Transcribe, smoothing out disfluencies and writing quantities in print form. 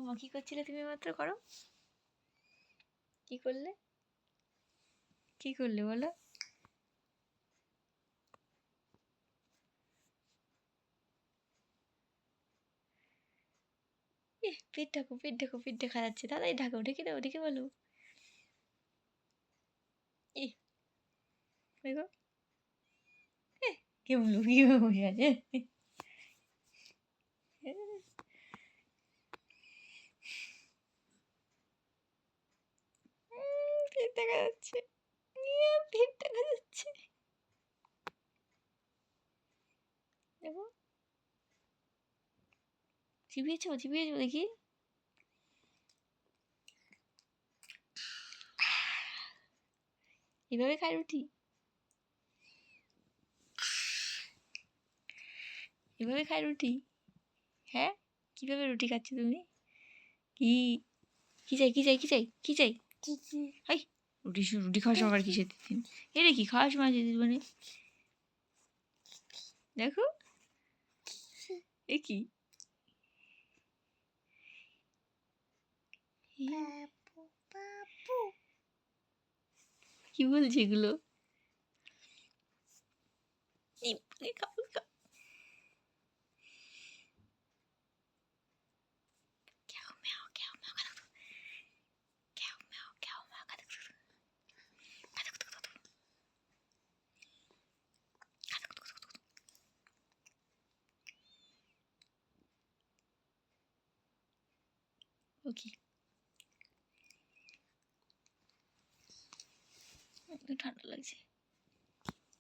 মা কি করছিলে তুমি মাত্র? করো, কি করলে? কি করলে বলো? পেট ঢাকো, পেট ঢাকো, পেট দেখা যাচ্ছে। দাদাই ঢাকো, ঢেকে দাও, ঢেকে বলো। দেখো কেমন লুকিয়ে বসে আছে। পেট দেখা যাচ্ছে, পেট দেখা যাচ্ছে। দেখো চিবিয়েছো, চিবিয়েছো দেখি। এভাবে খাই রুটি? এভাবে খাই রুটি? হ্যাঁ, কিভাবে রুটি খাচ্ছ তুমি? কি কি চাই, কি চাই, কি চাই, কি চাই? হাই, রুটি রুটি খাওয়ার সময় কিসের দিন? এটা কি খাওয়ার সময় দিদি মানে? দেখো এ কি? কি বলছে এগুলো? খাও খাও। ওকে, ঠান্ডা লাগছে।